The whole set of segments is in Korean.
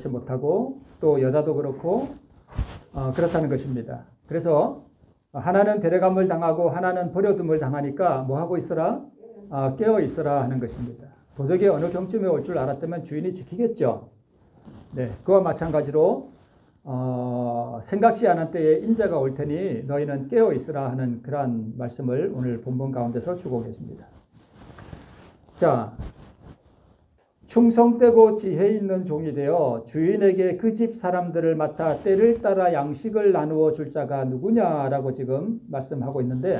못하고 또 여자도 그렇고 그렇다는 것입니다. 그래서 하나는 데려감을 당하고 하나는 버려둠을 당하니까 뭐 하고 있어라? 깨어 있어라 하는 것입니다. 도적이 어느 경쯤에 올 줄 알았다면 주인이 지키겠죠. 네, 그와 마찬가지로 생각지 않은 때에 인자가 올 테니 너희는 깨어 있으라 하는 그러한 말씀을 오늘 본문 가운데서 주고 계십니다. 자, 충성되고 지혜 있는 종이 되어 주인에게 그 집 사람들을 맡아 때를 따라 양식을 나누어 줄 자가 누구냐라고 지금 말씀하고 있는데,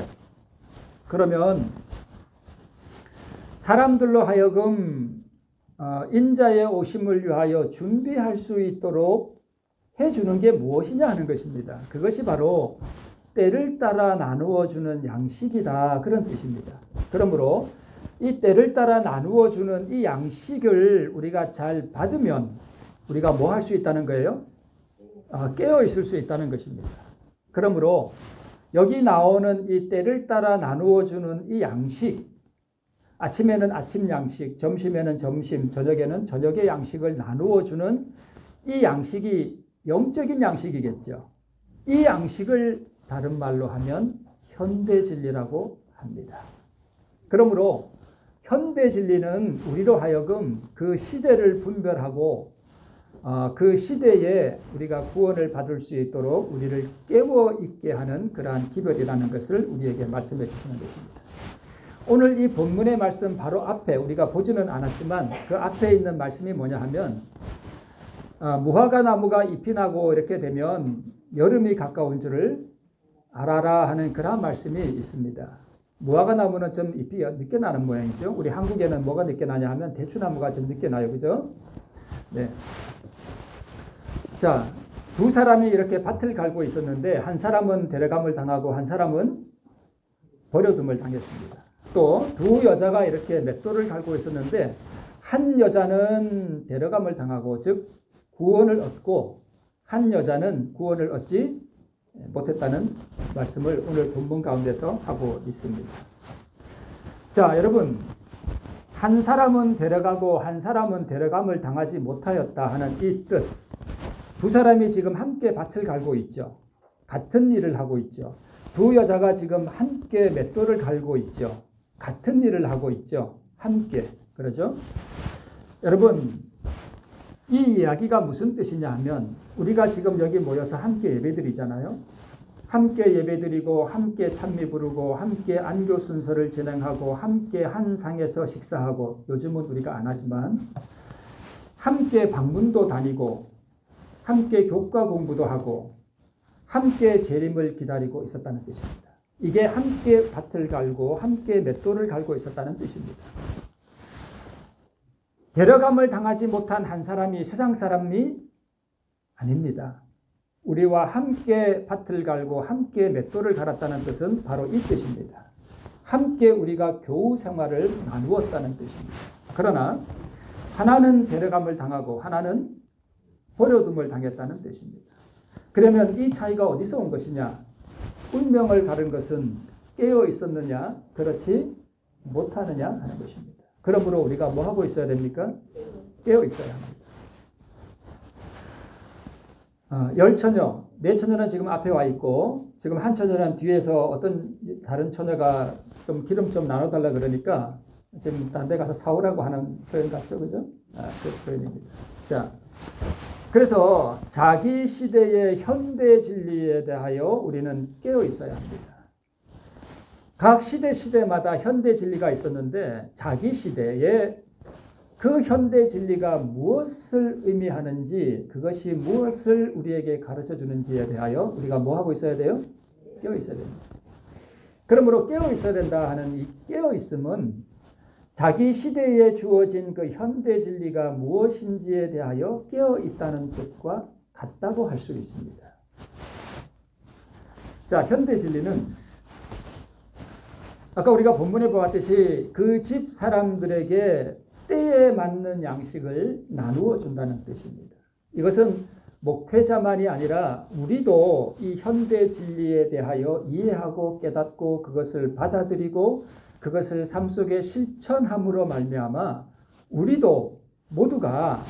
그러면 사람들로 하여금 인자의 오심을 위하여 준비할 수 있도록 해주는 게 무엇이냐 하는 것입니다. 그것이 바로 때를 따라 나누어 주는 양식이다, 그런 뜻입니다. 그러므로 이 때를 따라 나누어 주는 이 양식을 우리가 잘 받으면 우리가 뭐 할 수 있다는 거예요? 깨어 있을 수 있다는 것입니다. 그러므로 여기 나오는 이 때를 따라 나누어 주는 이 양식, 아침에는 아침 양식, 점심에는 점심, 저녁에는 저녁의 양식을 나누어 주는 이 양식이 영적인 양식이겠죠. 이 양식을 다른 말로 하면 현대 진리라고 합니다. 그러므로 현대 진리는 우리로 하여금 그 시대를 분별하고 그 시대에 우리가 구원을 받을 수 있도록 우리를 깨워 있게 하는 그러한 기별이라는 것을 우리에게 말씀해 주시는 것입니다. 오늘 이 본문의 말씀 바로 앞에 우리가 보지는 않았지만 그 앞에 있는 말씀이 뭐냐 하면 무화과 나무가 잎이 나고 이렇게 되면 여름이 가까운 줄을 알아라 하는 그러한 말씀이 있습니다. 무화과 나무는 좀 잎이 늦게 나는 모양이죠. 우리 한국에는 뭐가 늦게 나냐 하면 대추나무가 좀 늦게 나요. 그죠? 네. 자, 두 사람이 이렇게 밭을 갈고 있었는데 한 사람은 데려감을 당하고 한 사람은 버려둠을 당했습니다. 또 두 여자가 이렇게 맷돌을 갈고 있었는데 한 여자는 데려감을 당하고 즉 구원을 얻고 한 여자는 구원을 얻지 못했다는 말씀을 오늘 본문 가운데서 하고 있습니다. 자, 여러분, 한 사람은 데려가고 한 사람은 데려감을 당하지 못하였다 하는 이 뜻, 두 사람이 지금 함께 밭을 갈고 있죠. 같은 일을 하고 있죠. 두 여자가 지금 함께 맷돌을 갈고 있죠. 같은 일을 하고 있죠. 함께. 그러죠? 여러분, 이 이야기가 무슨 뜻이냐 하면 우리가 지금 여기 모여서 함께 예배드리잖아요. 함께 예배드리고 함께 찬미 부르고 함께 안교 순서를 진행하고 함께 한 상에서 식사하고, 요즘은 우리가 안 하지만 함께 방문도 다니고 함께 교과 공부도 하고 함께 재림을 기다리고 있었다는 뜻입니다. 이게 함께 밭을 갈고 함께 맷돌을 갈고 있었다는 뜻입니다. 데려감을 당하지 못한 한 사람이 세상 사람이 아닙니다. 우리와 함께 밭을 갈고 함께 맷돌을 갈았다는 뜻은 바로 이 뜻입니다. 함께 우리가 교우 생활을 나누었다는 뜻입니다. 그러나 하나는 데려감을 당하고 하나는 버려둠을 당했다는 뜻입니다. 그러면 이 차이가 어디서 온 것이냐? 운명을 가른 것은 깨어 있었느냐, 그렇지 못하느냐 하는 것입니다. 그러므로 우리가 뭐 하고 있어야 됩니까? 깨어 있어야 합니다. 열 처녀, 네 처녀는 지금 앞에 와 있고 지금 한 처녀는 뒤에서 어떤 다른 처녀가 좀 기름 좀 나눠달라 그러니까 지금 딴 데 가서 사오라고 하는 표현 같죠, 그죠? 그 표현입니다. 자, 그래서 자기 시대의 현대 진리에 대하여 우리는 깨어 있어야 합니다. 각 시대마다 현대 진리가 있었는데 자기 시대에 그 현대 진리가 무엇을 의미하는지, 그것이 무엇을 우리에게 가르쳐 주는지에 대하여 우리가 뭐 하고 있어야 돼요? 깨어 있어야 됩니다. 그러므로 깨어 있어야 된다 하는 이 깨어 있음은 자기 시대에 주어진 그 현대 진리가 무엇인지에 대하여 깨어 있다는 뜻과 같다고 할 수 있습니다. 자, 현대 진리는 아까 우리가 본문에 보았듯이 그 집 사람들에게 때에 맞는 양식을 나누어 준다는 뜻입니다. 이것은 목회자만이 아니라 우리도 이 현대 진리에 대하여 이해하고 깨닫고 그것을 받아들이고 그것을 삶 속에 실천함으로 말미암아 우리도 모두가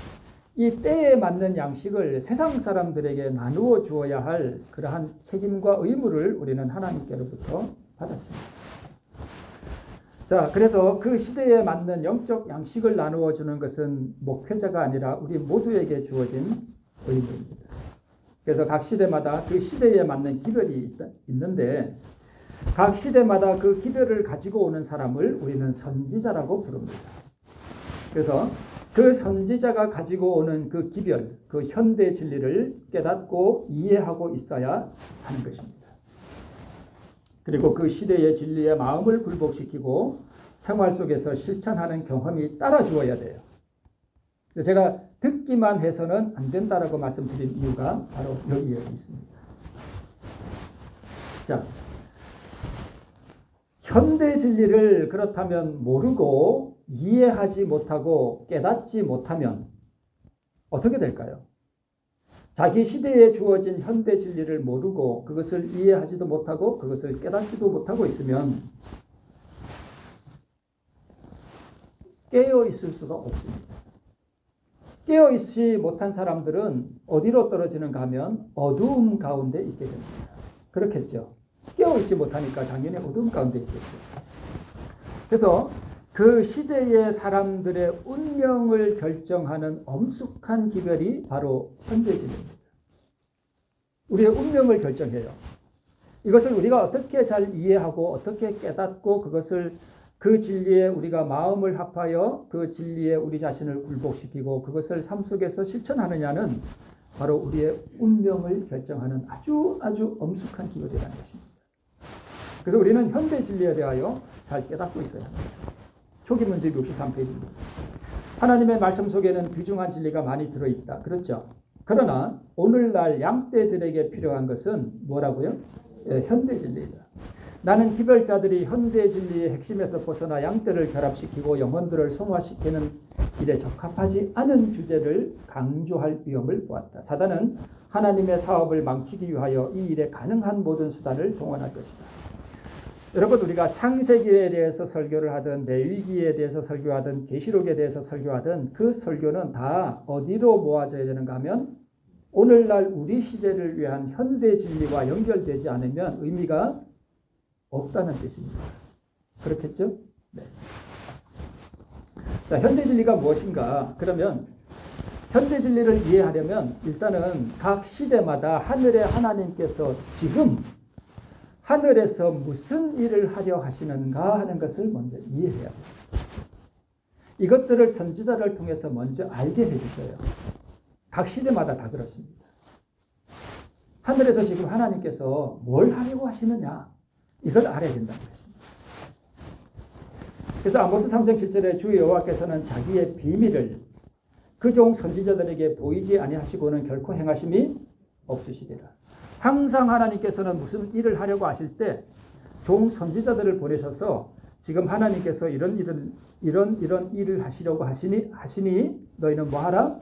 이 때에 맞는 양식을 세상 사람들에게 나누어 주어야 할 그러한 책임과 의무를 우리는 하나님께로부터 받았습니다. 자, 그래서 그 시대에 맞는 영적 양식을 나누어 주는 것은 목회자가 아니라 우리 모두에게 주어진 의무입니다. 그래서 각 시대마다 그 시대에 맞는 기별이 있는데 각 시대마다 그 기별을 가지고 오는 사람을 우리는 선지자라고 부릅니다. 그래서 그 선지자가 가지고 오는 그 기별, 그 현대 진리를 깨닫고 이해하고 있어야 하는 것입니다. 그리고 그 시대의 진리에 마음을 굴복시키고 생활 속에서 실천하는 경험이 따라주어야 돼요. 제가 듣기만 해서는 안 된다라고 말씀드린 이유가 바로 여기에 있습니다. 자, 현대 진리를 그렇다면 모르고 이해하지 못하고 깨닫지 못하면 어떻게 될까요? 자기 시대에 주어진 현대 진리를 모르고 그것을 이해하지도 못하고 그것을 깨닫지도 못하고 있으면 깨어 있을 수가 없습니다. 깨어 있지 못한 사람들은 어디로 떨어지는가 하면 어두움 가운데 있게 됩니다. 그렇겠죠. 깨어 있지 못하니까 당연히 어두움 가운데 있겠죠. 그래서 그 시대의 사람들의 운명을 결정하는 엄숙한 기별이 바로 현대진입니다. 우리의 운명을 결정해요. 이것을 우리가 어떻게 잘 이해하고 어떻게 깨닫고 그것을 그 진리에 우리가 마음을 합하여 그 진리에 우리 자신을 굴복시키고 그것을 삶 속에서 실천하느냐는 바로 우리의 운명을 결정하는 아주 엄숙한 기별이라는 것입니다. 그래서 우리는 현대 진리에 대하여 잘 깨닫고 있어야 합니다. 초기 문제 63페이지입니다. 하나님의 말씀 속에는 귀중한 진리가 많이 들어있다. 그렇죠? 그러나 오늘날 양떼들에게 필요한 것은 뭐라고요? 현대 진리이다. 나는 기별자들이 현대 진리의 핵심에서 벗어나 양떼를 결합시키고 영혼들을 성화시키는 일에 적합하지 않은 주제를 강조할 위험을 보았다. 사단은 하나님의 사업을 망치기 위하여 이 일에 가능한 모든 수단을 동원할 것이다. 여러분, 우리가 창세기에 대해서 설교를 하든 레위기에 대해서 설교하든 계시록에 대해서 설교하든 그 설교는 다 어디로 모아져야 되는가 하면 오늘날 우리 시대를 위한 현대 진리와 연결되지 않으면 의미가 없다는 뜻입니다. 그렇겠죠? 네. 자, 현대 진리가 무엇인가? 그러면 현대 진리를 이해하려면 일단은 각 시대마다 하늘의 하나님께서 지금 하늘에서 무슨 일을 하려 하시는가 하는 것을 먼저 이해해야 합니다. 이것들을 선지자를 통해서 먼저 알게 해주셔요. 각 시대마다 다 그렇습니다. 하늘에서 지금 하나님께서 뭘 하려고 하시느냐 이걸 알아야 된다는 것입니다. 그래서 아모스 3장 7절에 주 여호와께서는 자기의 비밀을 그 종 선지자들에게 보이지 아니하시고는 결코 행하심이 없으시리라. 항상 하나님께서는 무슨 일을 하려고 하실 때 종 선지자들을 보내셔서 지금 하나님께서 이런 일을 하시려고 하시니 너희는 뭐하라?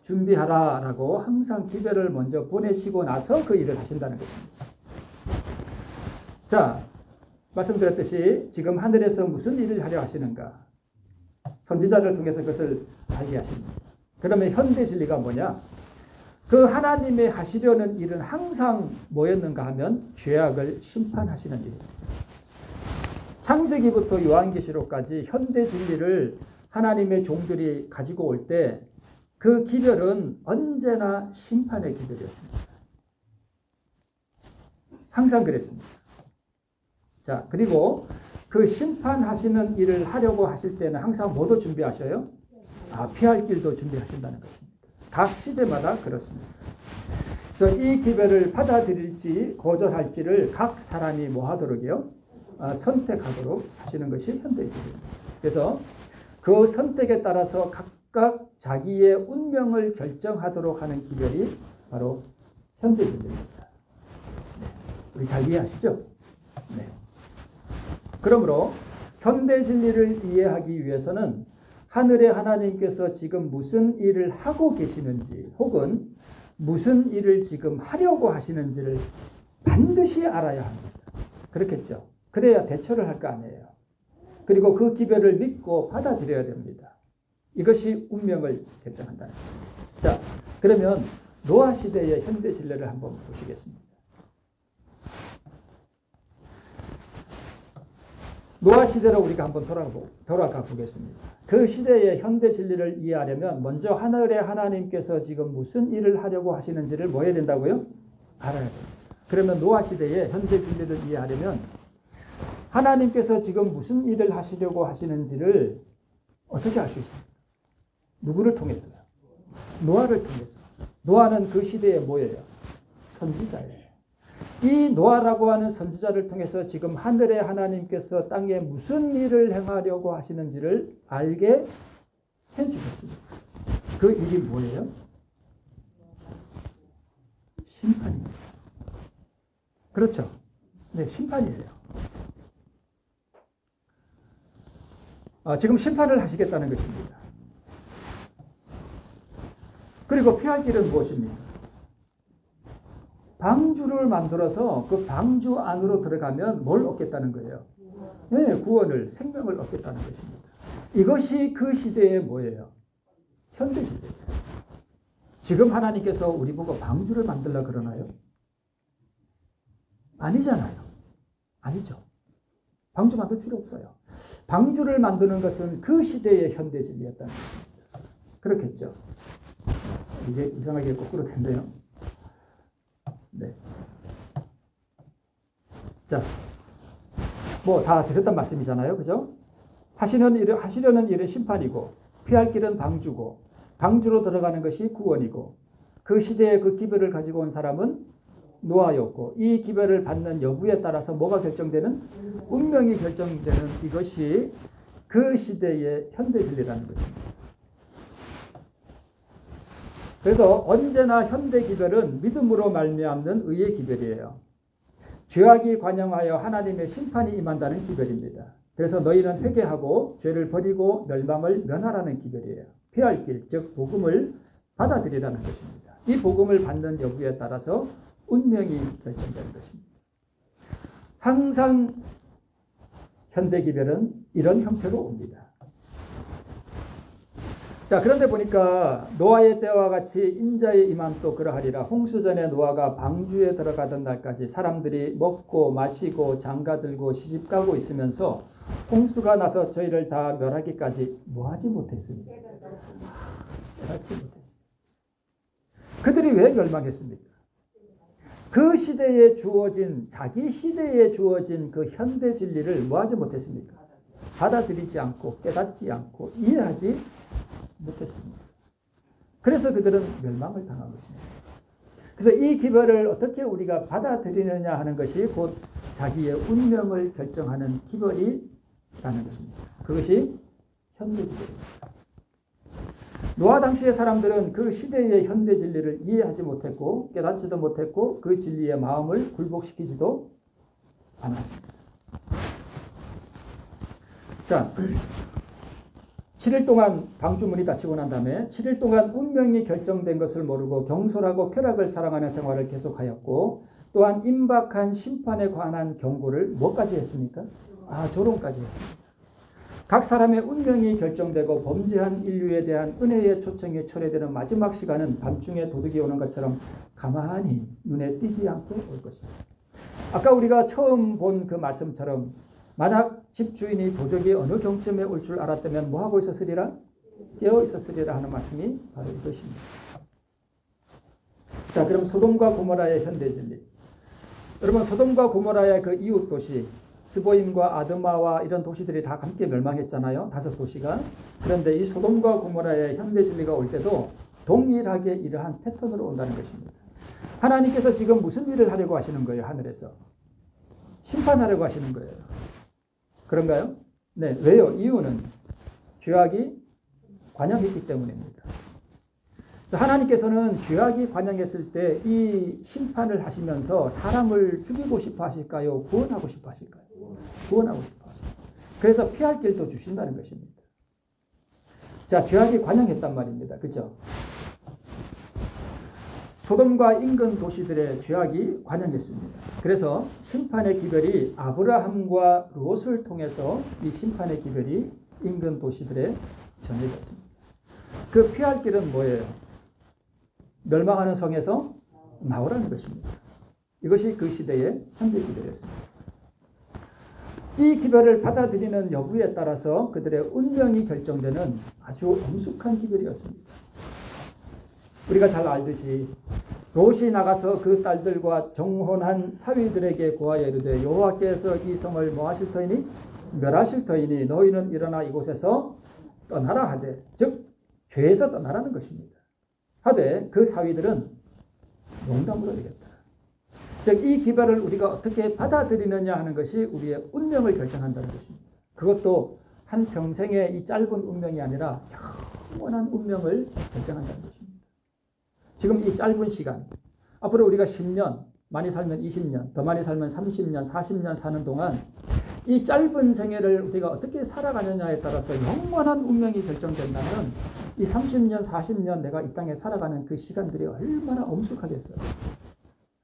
준비하라 라고 항상 기별을 먼저 보내시고 나서 그 일을 하신다는 것입니다. 자, 말씀드렸듯이 지금 하늘에서 무슨 일을 하려 하시는가? 선지자를 통해서 그것을 알게 하십니다. 그러면 현대 진리가 뭐냐? 그 하나님의 하시려는 일은 항상 뭐였는가 하면 죄악을 심판하시는 일입니다. 창세기부터 요한계시록까지 현대 진리를 하나님의 종들이 가지고 올 때 그 기별은 언제나 심판의 기별이었습니다. 항상 그랬습니다. 자, 그리고 그 심판하시는 일을 하려고 하실 때는 항상 뭐도 준비하셔요? 피할 길도 준비하신다는 것입니다. 각 시대마다 그렇습니다. 그래서 이 기별을 받아들일지 거절할지를 각 사람이 뭐 하도록요? 선택하도록 하시는 것이 현대인입니다. 그래서 그 선택에 따라서 각각 자기의 운명을 결정하도록 하는 기별이 바로 현대인입니다. 네. 우리 잘 이해하시죠? 네. 그러므로 현대 진리를 이해하기 위해서는 하늘의 하나님께서 지금 무슨 일을 하고 계시는지 혹은 무슨 일을 지금 하려고 하시는지를 반드시 알아야 합니다. 그렇겠죠? 그래야 대처를 할 거 아니에요. 그리고 그 기별을 믿고 받아들여야 됩니다. 이것이 운명을 결정한다. 자, 그러면 노아 시대의 현대 진리를 한번 보시겠습니다. 노아 시대로 우리가 한번 돌아가 보겠습니다. 그 시대의 현대 진리를 이해하려면 먼저 하늘의 하나님께서 지금 무슨 일을 하려고 하시는지를 뭐 해야 된다고요? 알아야 됩니다. 그러면 노아 시대의 현대 진리를 이해하려면 하나님께서 지금 무슨 일을 하시려고 하시는지를 어떻게 알 수 있습니까? 누구를 통해서요? 노아를 통해서. 노아는 그 시대에 뭐예요? 선지자예요. 이 노아라고 하는 선지자를 통해서 지금 하늘의 하나님께서 땅에 무슨 일을 행하려고 하시는지를 알게 해주셨습니다. 그 일이 뭐예요? 심판입니다. 그렇죠? 네, 심판이에요. 지금 심판을 하시겠다는 것입니다. 그리고 피할 길은 무엇입니까? 방주를 만들어서 그 방주 안으로 들어가면 뭘 얻겠다는 거예요? 네, 구원을, 생명을 얻겠다는 것입니다. 이것이 그 시대의 뭐예요? 현대 시대예요. 지금 하나님께서 우리 보고 방주를 만들라 그러나요? 아니잖아요. 아니죠. 방주 만들 필요 없어요. 방주를 만드는 것은 그 시대의 현대 진리였다는 것입니다. 그렇겠죠? 이게 이상하게 거꾸로 됐네요. 네. 자, 뭐 다 드렸단 말씀이잖아요. 그죠? 하시려는 일은 심판이고, 피할 길은 방주고, 방주로 들어가는 것이 구원이고, 그 시대의 그 기별을 가지고 온 사람은 노아였고, 이 기별을 받는 여부에 따라서 뭐가 결정되는? 운명이 결정되는 이것이 그 시대의 현대 진리라는 것입니다. 그래서 언제나 현대 기별은 믿음으로 말미암는 의의 기별이에요. 죄악이 관영하여 하나님의 심판이 임한다는 기별입니다. 그래서 너희는 회개하고 죄를 버리고 멸망을 면하라는 기별이에요. 피할 길, 즉 복음을 받아들이라는 것입니다. 이 복음을 받는 여부에 따라서 운명이 결정되는 것입니다. 항상 현대 기별은 이런 형태로 옵니다. 자, 그런데 보니까 노아의 때와 같이 인자의 임함도 그러하리라. 홍수전에 노아가 방주에 들어가던 날까지 사람들이 먹고 마시고 장가들고 시집가고 있으면서 홍수가 나서 저희를 다 멸하기까지 뭐하지 못했습니까? 깨닫지 못했습니다. 그들이 왜 멸망했습니까? 그 시대에 주어진, 자기 시대에 주어진 그 현대 진리를 뭐하지 못했습니까? 받아들이지 않고 깨닫지 않고 이해하지 못했습니다. 그래서 그들은 멸망을 당한 것입니다. 그래서 이 기별을 어떻게 우리가 받아들이느냐 하는 것이 곧 자기의 운명을 결정하는 기별이라는 것입니다. 그것이 현대 기별입니다. 노아 당시의 사람들은 그 시대의 현대 진리를 이해하지 못했고 깨닫지도 못했고 그 진리의 마음을 굴복시키지도 않았습니다. 자, 7일 동안 방주문이 닫히고 난 다음에 7일 동안 운명이 결정된 것을 모르고 경솔하고 쾌락을 사랑하는 생활을 계속하였고 또한 임박한 심판에 관한 경고를 뭐까지 했습니까? 조롱까지 했습니다. 각 사람의 운명이 결정되고 범죄한 인류에 대한 은혜의 초청이 철회되는 마지막 시간은 밤중에 도둑이 오는 것처럼 가만히 눈에 띄지 않고 올 것입니다. 아까 우리가 처음 본 그 말씀처럼 만약 집주인이 도적이 어느 경점에 올 줄 알았다면 뭐하고 있었으리라? 깨어 있었으리라 하는 말씀이 바로 이것입니다. 자, 그럼 소돔과 고모라의 현대 진리. 여러분, 소돔과 고모라의 그 이웃 도시 스보임과 아드마와 이런 도시들이 다 함께 멸망했잖아요. 5도시가. 그런데 이 소돔과 고모라의 현대 진리가 올 때도 동일하게 이러한 패턴으로 온다는 것입니다. 하나님께서 지금 무슨 일을 하려고 하시는 거예요? 하늘에서. 심판하려고 하시는 거예요. 그런가요? 네. 왜요? 이유는 죄악이 관영했기 때문입니다. 하나님께서는 죄악이 관영했을 때 이 심판을 하시면서 사람을 죽이고 싶어 하실까요? 구원하고 싶어 하실까요? 구원하고 싶어 하십니다. 그래서 피할 길도 주신다는 것입니다. 자, 죄악이 관영했단 말입니다. 그죠? 소돔과 인근 도시들의 죄악이 관영했습니다. 그래서 심판의 기별이 아브라함과 롯을 통해서 이 심판의 기별이 인근 도시들에 전해졌습니다. 그 피할 길은 뭐예요? 멸망하는 성에서 나오라는 것입니다. 이것이 그 시대의 현대 기별이었습니다. 이 기별을 받아들이는 여부에 따라서 그들의 운명이 결정되는 아주 엄숙한 기별이었습니다. 우리가 잘 알듯이 롯이 나가서 그 딸들과 정혼한 사위들에게 고하여 이르되 여호와께서 이 성을 뭐 하실 터이니 멸하실 터이니 너희는 일어나 이곳에서 떠나라 하되, 즉 죄에서 떠나라는 것입니다. 하되 그 사위들은 농담으로 이랬다. 즉 이 기별을 우리가 어떻게 받아들이느냐 하는 것이 우리의 운명을 결정한다는 것입니다. 그것도 한평생의 이 짧은 운명이 아니라 영원한 운명을 결정한다는 것입니다. 지금 이 짧은 시간, 앞으로 우리가 10년, 많이 살면 20년, 더 많이 살면 30년, 40년 사는 동안 이 짧은 생애를 우리가 어떻게 살아가느냐에 따라서 영원한 운명이 결정된다면 이 30년, 40년 내가 이 땅에 살아가는 그 시간들이 얼마나 엄숙하겠어요.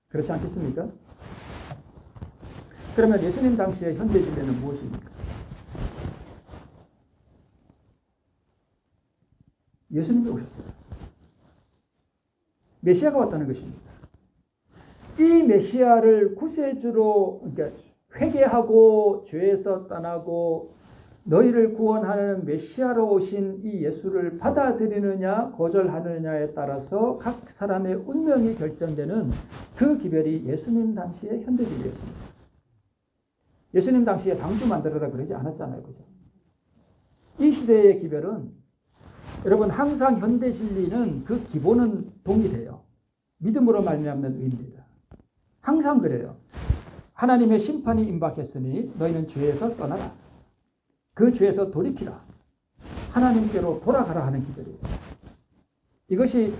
그렇지 않겠습니까? 그러면 예수님 당시의 현대 진리는 무엇입니까? 예수님이 오셨어요. 메시아가 왔다는 것입니다. 이 메시아를 구세주로, 그러니까 회개하고 죄에서 떠나고 너희를 구원하는 메시아로 오신 이 예수를 받아들이느냐 거절하느냐에 따라서 각 사람의 운명이 결정되는 그 기별이 예수님 당시의 현대 진리였습니다. 예수님 당시에 방주 만들어라 그러지 않았잖아요. 그죠? 이 시대의 기별은 여러분 항상 현대 진리는 그 기본은 동일해요. 믿음으로 말미암는 의입니다. 항상 그래요. 하나님의 심판이 임박했으니 너희는 죄에서 떠나라. 그 죄에서 돌이키라. 하나님께로 돌아가라 하는 기별이에요. 이것이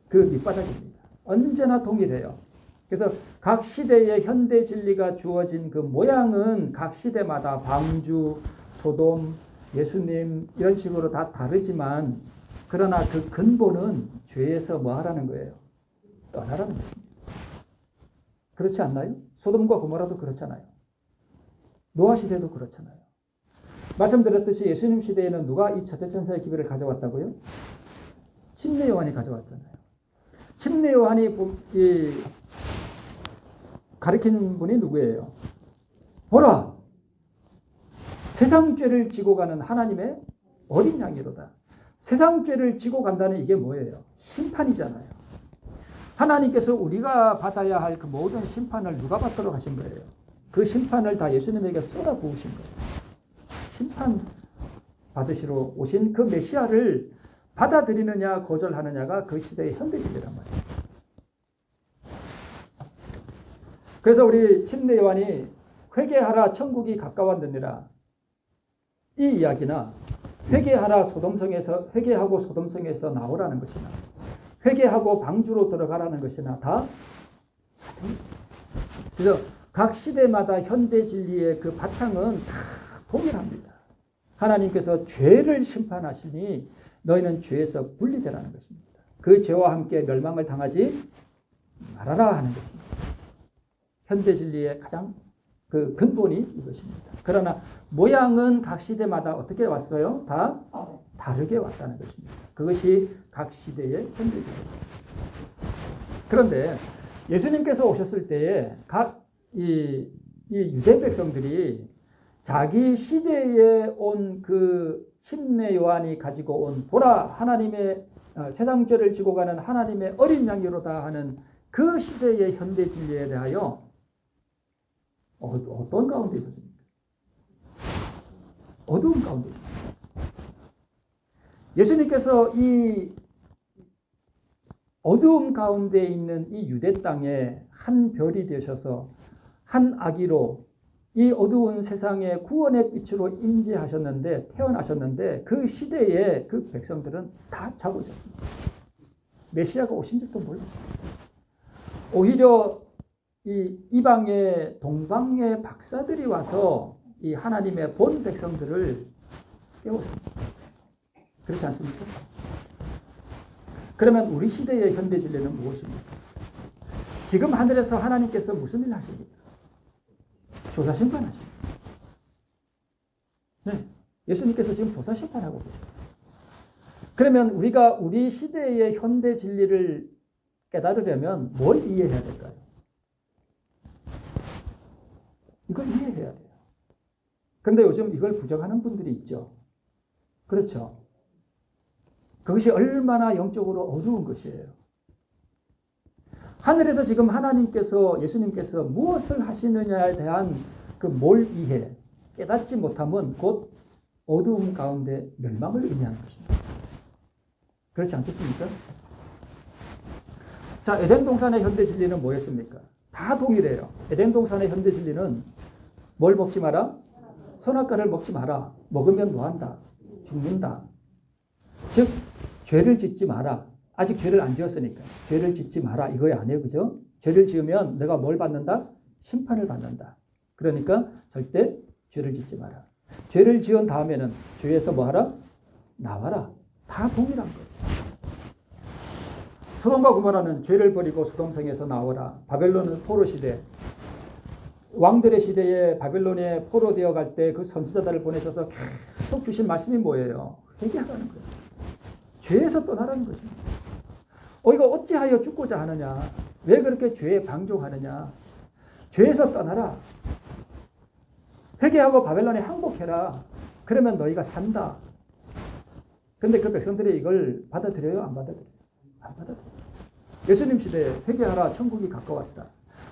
그 밑바닥입니다. 언제나 동일해요. 그래서 각 시대의 현대 진리가 주어진 그 모양은 각 시대마다 방주, 소돔, 예수님 이런 식으로 다 다르지만 그러나 그 근본은 죄에서 뭐 하라는 거예요? 떠나라는 것입니다. 그렇지 않나요? 소돔과 고모라도 그렇잖아요. 노아 시대도 그렇잖아요. 말씀드렸듯이 예수님 시대에는 누가 이 첫째 천사의 기별을 가져왔다고요? 침례 요한이 가져왔잖아요. 침례 요한이 가르친 분이 누구예요? 보라! 세상 죄를 지고 가는 하나님의 어린 양이로다. 세상 죄를 지고 간다는 이게 뭐예요? 심판이잖아요. 하나님께서 우리가 받아야 할 그 모든 심판을 누가 받도록 하신 거예요? 그 심판을 다 예수님에게 쏟아 부으신 거예요. 심판 받으시러 오신 그 메시아를 받아들이느냐 거절하느냐가 그 시대의 현대 진리란 말이에요. 그래서 우리 침례 요한이 회개하라 천국이 가까웠느니라 이 이야기나 회개하라 소돔성에서 회개하고 소돔성에서 나오라는 것이나 회개하고 방주로 들어가라는 것이나 다 그래서 각 시대마다 현대 진리의 그 바탕은 다 동일합니다. 하나님께서 죄를 심판하시니 너희는 죄에서 분리되라는 것입니다. 그 죄와 함께 멸망을 당하지 말아라 하는 것입니다. 현대 진리의 가장 그 근본이 이것입니다. 그러나 모양은 각 시대마다 어떻게 왔어요? 다 다르게 왔다는 것입니다. 그것이 각 시대의 현대 진리입니다. 그런데 예수님께서 오셨을 때에 이 유대 백성들이 자기 시대에 온 그 침례 요한이 가지고 온 보라 하나님의 세상 죄를 지고 가는 하나님의 어린 양이로다 하는 그 시대의 현대 진리에 대하여 어떤 가운데 있었습니까? 어두운 가운데 있었습니다. 예수님께서 이 어두움 가운데 있는 이 유대 땅에 한 별이 되셔서 한 아기로 이 어두운 세상의 구원의 빛으로 임재하셨는데 태어나셨는데 그 시대에 그 백성들은 다 자고 있었습니다. 메시아가 오신 줄도 몰랐어요. 오히려 이 이방의 동방의 박사들이 와서 이 하나님의 본 백성들을 깨웠습니다. 그렇지 않습니까? 그러면 우리 시대의 현대 진리는 무엇입니까? 지금 하늘에서 하나님께서 무슨 일을 하십니까? 조사 심판하십니다. 네, 예수님께서 지금 조사 심판하고 계십니다. 그러면 우리가 우리 시대의 현대 진리를 깨달으려면 뭘 이해해야 될까요? 이걸 이해해야 돼요. 그런데 요즘 이걸 부정하는 분들이 있죠. 그렇죠. 그것이 얼마나 영적으로 어두운 것이에요. 하늘에서 지금 하나님께서, 예수님께서 무엇을 하시느냐에 대한 그 뭘 이해, 깨닫지 못하면 곧 어두움 가운데 멸망을 의미하는 것입니다. 그렇지 않겠습니까? 자, 에덴 동산의 현대 진리는 뭐였습니까? 다 동일해요. 에덴 동산의 현대 진리는 뭘 먹지 마라? 선악과를 먹지 마라. 먹으면 뭐한다? 죽는다. 즉 죄를 짓지 마라. 아직 죄를 안 지었으니까 죄를 짓지 마라 이거에 아니에요. 그죠? 죄를 지으면 내가 뭘 받는다? 심판을 받는다. 그러니까 절대 죄를 짓지 마라. 죄를 지은 다음에는 죄에서 뭐하라? 나와라. 다 동일한 거예요. 소돔과 고모라는 죄를 버리고 소돔성에서 나오라. 바벨론은 포로 시대, 왕들의 시대에 바벨론에 포로되어 갈 때 그 선지자들을 보내셔서 계속 주신 말씀이 뭐예요? 회개하라는 거예요. 죄에서 떠나라는 것입니다. 이거 어찌하여 죽고자 하느냐? 왜 그렇게 죄에 방종하느냐? 죄에서 떠나라. 회개하고 바벨론에 항복해라. 그러면 너희가 산다. 근데 그 백성들이 이걸 받아들여요? 안 받아들여요? 안 받아들여요. 예수님 시대에 회개하라. 천국이 가까웠다.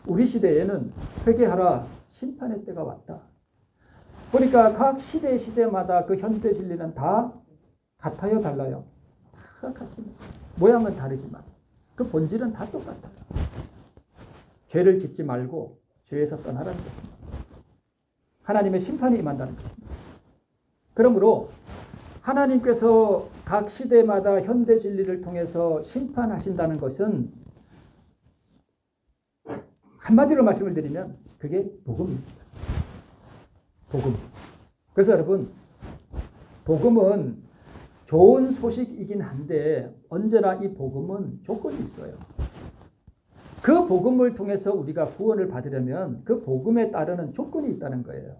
우리 시대에는 회개하라. 심판의 때가 왔다. 보니까 각 시대마다 그 현대 진리는 다 같아요? 달라요? 다 같습니다. 모양은 다르지만 그 본질은 다 똑같아요. 죄를 짓지 말고 죄에서 떠나라는 것입니다. 하나님의 심판이 임한다는 것입니다. 그러므로 하나님께서 각 시대마다 현대 진리를 통해서 심판하신다는 것은 한마디로 말씀을 드리면 그게 복음입니다. 복음. 그래서 여러분, 복음은 좋은 소식이긴 한데 언제나 이 복음은 조건이 있어요. 그 복음을 통해서 우리가 구원을 받으려면 그 복음에 따르는 조건이 있다는 거예요.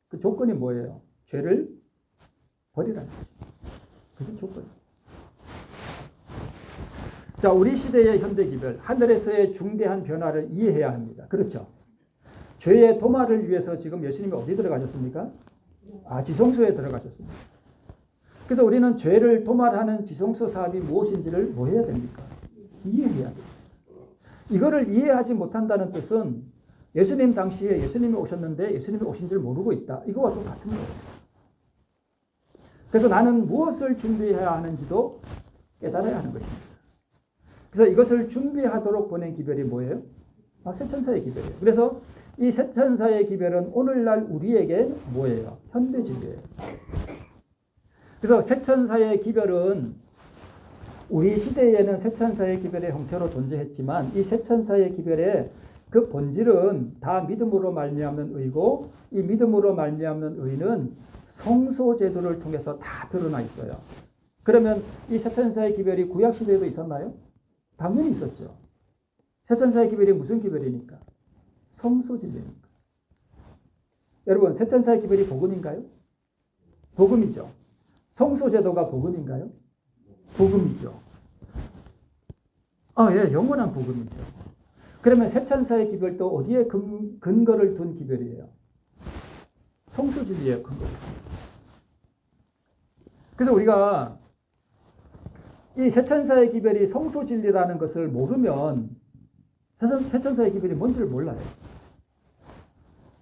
그 조건이 뭐예요? 죄를 버리라는 거죠. 그게 조건이에요. 자, 우리 시대의 현대 기별, 하늘에서의 중대한 변화를 이해해야 합니다. 그렇죠? 죄의 도말을 위해서 지금 예수님이 어디 들어가셨습니까? 지성소에 들어가셨습니다. 그래서 우리는 죄를 도말하는 지성소 사업이 무엇인지를 뭐 해야 됩니까? 이해해야 됩니다. 이거를 이해하지 못한다는 뜻은 예수님 당시에 예수님이 오셨는데 예수님이 오신 줄 모르고 있다. 이거와 똑같은 거예요. 그래서 나는 무엇을 준비해야 하는지도 깨달아야 하는 것입니다. 그래서 이것을 준비하도록 보낸 기별이 뭐예요? 새천사의 기별이에요. 그래서 이 새천사의 기별은 오늘날 우리에게 뭐예요? 현대 진리예요. 그래서 새천사의 기별은 우리 시대에는 새천사의 기별의 형태로 존재했지만 이 새천사의 기별의 그 본질은 다 믿음으로 말미암는 의고 이 믿음으로 말미암는 의는 성소 제도를 통해서 다 드러나 있어요. 그러면 이 새천사의 기별이 구약 시대에도 있었나요? 당연히 있었죠. 새천사의 기별이 무슨 기별이니까? 성소 진리니까. 여러분, 새천사의 기별이 복음인가요? 복음이죠. 성소 제도가 복음인가요? 복음이죠. 예, 영원한 복음이죠. 그러면 새천사의 기별도 어디에 근거를 둔 기별이에요? 성소 진리의 근거를. 그래서 우리가 이 새천사의 기별이 성소 진리라는 것을 모르면 새천사의 기별이 뭔지를 몰라요.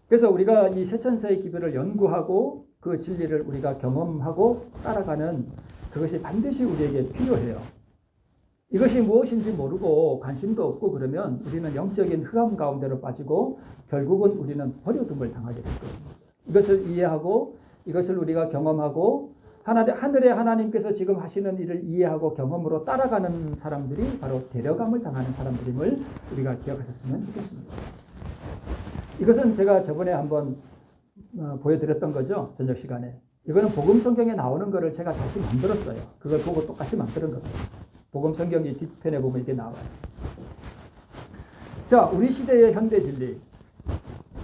그래서 우리가 이 새천사의 기별을 연구하고 그 진리를 우리가 경험하고 따라가는 그것이 반드시 우리에게 필요해요. 이것이 무엇인지 모르고 관심도 없고 그러면 우리는 영적인 흑암 가운데로 빠지고 결국은 우리는 버려둠을 당하게 될 겁니다. 이것을 이해하고 이것을 우리가 경험하고 하늘의 하나님께서 지금 하시는 일을 이해하고 경험으로 따라가는 사람들이 바로 데려감을 당하는 사람들임을 우리가 기억하셨으면 좋겠습니다. 이것은 제가 저번에 한번 보여드렸던 거죠. 저녁 시간에. 이거는 복음 성경에 나오는 거를 제가 다시 만들었어요. 그걸 보고 똑같이 만드는 겁니다. 복음 성경이 뒤편에 보면 이게 나와요. 자, 우리 시대의 현대 진리.